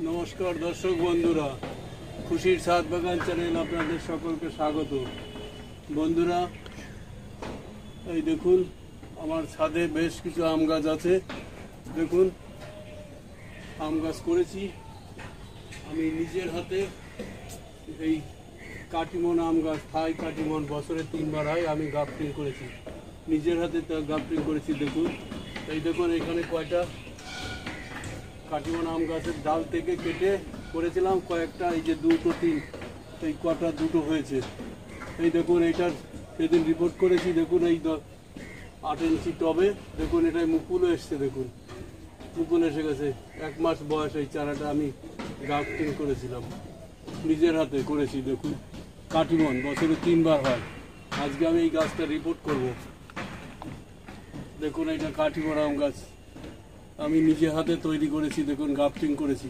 নমস্কার দর্শক বন্ধুরা, খুশির ছাদ বাগান চ্যানেল আপনাদের সকলকে স্বাগত। বন্ধুরা, এই দেখুন আমার ছাদে বেশ কিছু আম গাছ আছে। দেখুন আম গাছ করেছি আমি নিজের হাতে। এই কাটিমন আম গাছ, থাই কাটিমন, বছরে 3 বার হয়। আমি গ্রাফটিং করেছি, নিজের হাতে গ্রাফটিং করেছি। দেখুন এই দেখুন এখানে কয়টা কাটিমন আম গাছের ডাল থেকে কেটে করেছিলাম কয়েকটা, এই যে 2 to 3, এই কটা 2টো হয়েছে। এই দেখুন এইটার সেদিন রিপোর্ট করেছি। দেখুন এই 8 ইঞ্চি টবে দেখুন এটাই মুকুলও এসছে। দেখুন মুকুল এসে গেছে, 1 মাস বয়স। এই চারাটা আমি গ্রাফটিং করেছিলাম, নিজের হাতে করেছি। দেখুন কাটিমন বছরে 3 বার হয়। আজকে আমি এই গাছটা রিপোর্ট করব। দেখুন এটা কাটিমন আম গাছ আমি নিজে হাতে তৈরি করেছি। দেখুন গ্রাফটিং করেছি,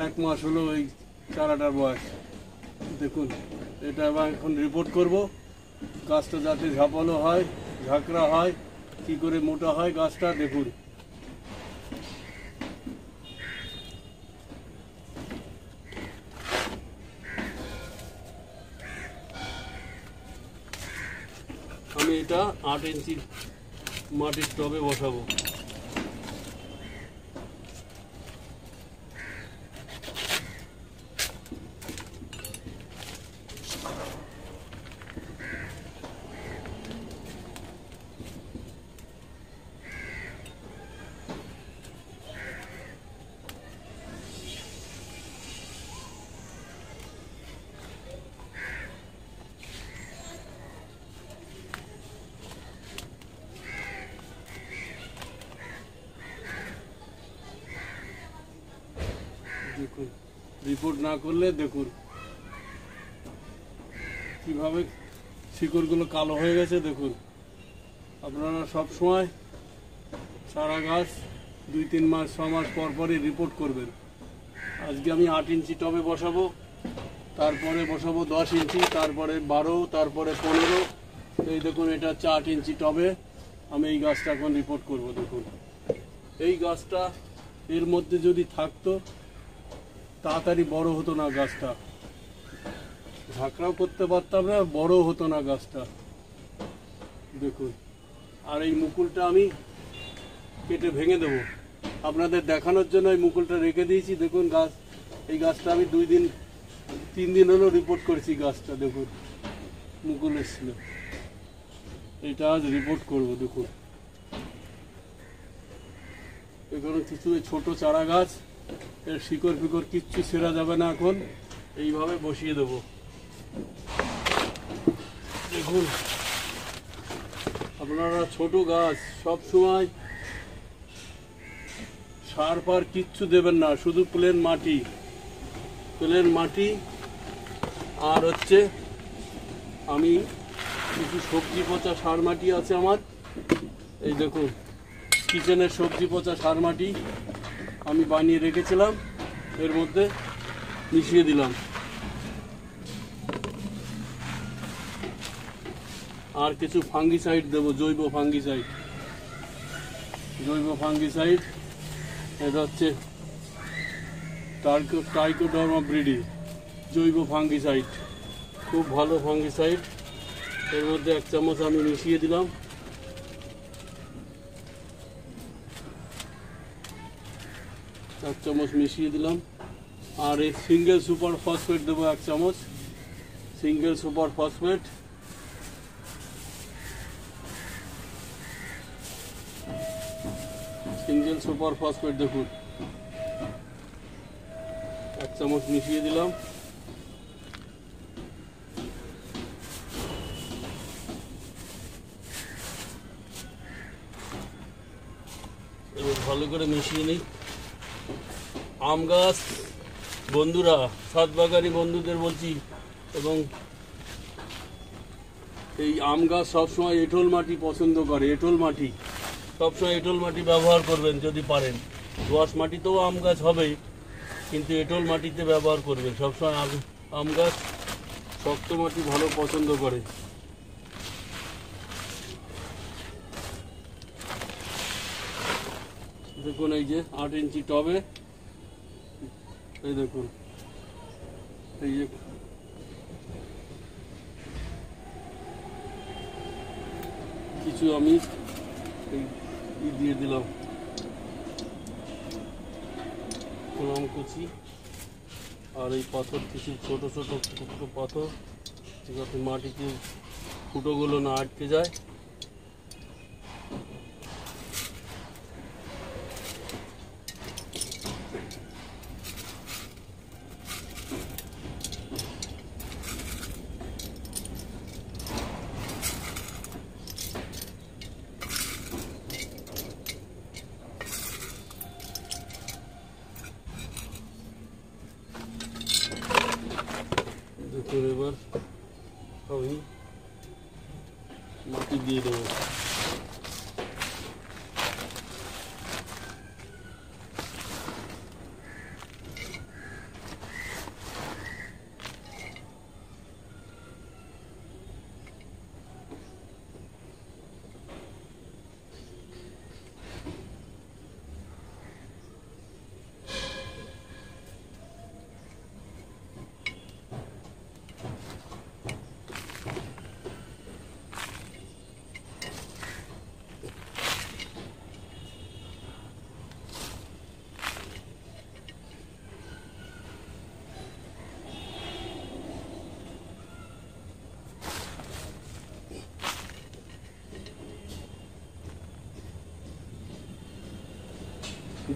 1 মাস হলো এই চারাটার বয়স। দেখুন এটা আবার এখন রিপোর্ট করব। গাছটা যাতে ঝাপালো হয়, ঝাঁকড়া হয়, কি করে মোটা হয় গাছটা। দেখুন আমি এটা 8 ইঞ্চি মাটির টবে বসাবো। দেখুন রিপোর্ট না করলে দেখুন কিভাবে শিকড়গুলো কালো হয়ে গেছে। দেখুন আপনারা সব সময় চারা গাছ 2-3 মাস 6 মাস পর পরই রিপোর্ট করবেন। আজকে আমি 8 ইঞ্চি টবে বসাবো, তারপরে বসাবো 10 ইঞ্চি, তারপরে 12, তারপরে 15। এই দেখুন এটা 8 ইঞ্চি টবে আমি এই গাছটা এখন রিপোর্ট করব। দেখুন এই গাছটা এর মধ্যে যদি থাকতো তাড়াতাড়ি বড় হতো না গাছটা, ঝাঁকড়াও করতে পারতাম না, বড় হতো না গাছটা। দেখুন আর এই মুকুলটা আমি কেটে ভেঙে দেবো আপনাদের দেখানোর জন্য। এই মুকুলটা রেখে দিয়েছি। দেখুন গাছ, এই গাছটা আমি 2-3 দিন হলো রিপোর্ট করেছি গাছটা। দেখুন মুকুল এসেছিল, এটা আজ রিপোর্ট করব। দেখুন এখানে কিছু ছোট চারা গাছ, এর শিকড় ফিকড় কিচ্ছু ছেঁড়া যাবে না। এখন এইভাবে বসিয়ে দেব। দেখুন আপনারা ছোট গাছ সব সময় সার পার কিচ্ছু দেবেন না, শুধু প্লেন মাটি আর হচ্ছে আমি কিছু সবজি পচা সার মাটি আছে আমার। এই দেখুন কিচেনের সবজি পচা সার মাটি আমি বানিয়ে রেখেছিলাম, এর মধ্যে মিশিয়ে দিলাম। আর কিছু ফাঙ্গিসাইড দেবো, জৈব ফাঙ্গিসাইড। এটা হচ্ছে ট্রাইকোডার্মা ব্রিডি জৈব ফাঙ্গিসাইড, খুব ভালো ফাঙ্গিসাইড। এর মধ্যে 1 চামচ আমি মিশিয়ে দিলাম। আর এই সিঙ্গেল সুপার ফসফেট দেবো 1 চামচ, সিঙ্গেল সুপার ফসফেট। দেখুন 1 চামচ মিশিয়ে দিলাম। এবার ভালো করে মিশিয়ে নিই। আম গাছ বন্ধুরা, ছাদ বাগানি বন্ধুদের বলছি, এবং এই আম গাছ সবসময় এঁঠোল মাটি পছন্দ করে। সবসময় এঁঠোল মাটি ব্যবহার করবেন যদি পারেন। দোআঁশ মাটিতেও আম গাছ হবে, কিন্তু এঁঠোল মাটিতে ব্যবহার করবেন সবসময়। আম গাছ শক্ত মাটি ভালো পছন্দ করে। দেখুন এই যে 8 ইঞ্চি টবে এই দেখুন, এই যে কিছু আমি দিয়ে দিলাম কুচি, আর এই পাথর কিছু ছোট ছোট টুকরো পাথর, যাতে মাটিতে ফুটোগুলো না আটকে যায়। দেখুন, এবার আমি মাটি দিয়ে দেবো।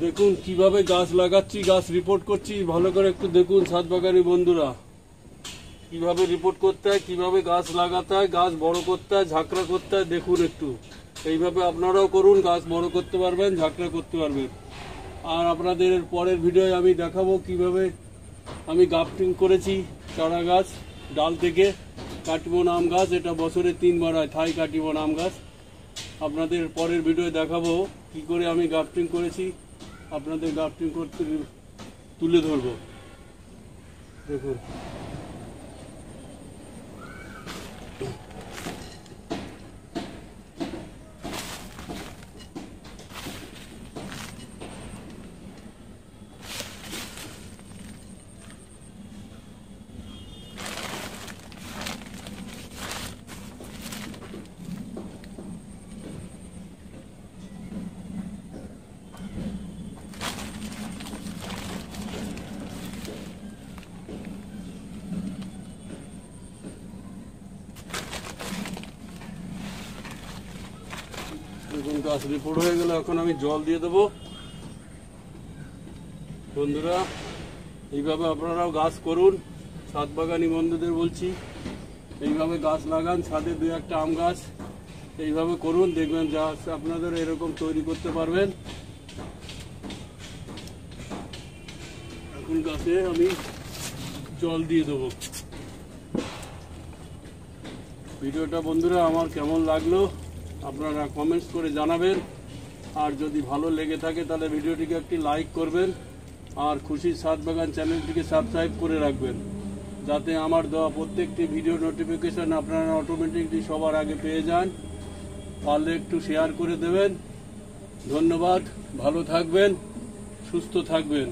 দেখুন কিভাবে গাছ লাগাচ্ছি, গাছ রিপোর্ট করছি, ভালো করে একটু দেখুন ছাদ বাগানি বন্ধুরা, কিভাবে রিপোর্ট করতে হয়, কিভাবে গাছ লাগাতে হয়, গাছ বড় করতে হয়, ঝাঁকড়া করতে হয়। দেখুন একটু এইভাবে আপনারাও করুন, গাছ বড় করতে পারবেন, ঝাঁকড়া করতে পারবেন। আর আপনাদের পরের ভিডিওয় আমি দেখাবো কিভাবে আমি গ্রাফটিং করেছি চারা গাছ ডাল থেকে কাটিমন আম গাছ। এটা বছরে 3 বার হয়, থাই কাটিমন আম গাছ। আপনাদের পরের ভিডিওয় দেখাবো কি করে আমি গ্রাফটিং করেছি, আপনাদের গ্রাফটিং করতে তুলে ধরবো। দেখুন দেখুন গাছ রিপোর্ট হয়ে গেল, এখন আমি জল দিয়ে দেবো। বন্ধুরা এইভাবে আপনারাও গাছ করুন, ছাদ বাগানি বন্ধুদের বলছি এইভাবে গাছ লাগান, ছাদে 2-1টা আম গাছ এইভাবে করুন, দেখবেন গাছ আপনাদের এরকম তৈরি করতে পারবেন। এখন গাছে আমি জল দিয়ে দেবো। ভিডিওটা বন্ধুরা আমার কেমন লাগলো আপনারা কমেন্টস করে জানাবেন, আর যদি ভালো লেগে থাকে তাহলে ভিডিওটিকে একটি লাইক করবেন, আর খুশির ছাদ বাগান চ্যানেলটিকে সাবস্ক্রাইব করে রাখবেন, যাতে আমার দেওয়া প্রত্যেকটি ভিডিও নোটিফিকেশন আপনারা অটোমেটিকলি সবার আগে পেয়ে যান। পারলে একটু শেয়ার করে দেবেন। ধন্যবাদ, ভালো থাকবেন, সুস্থ থাকবেন।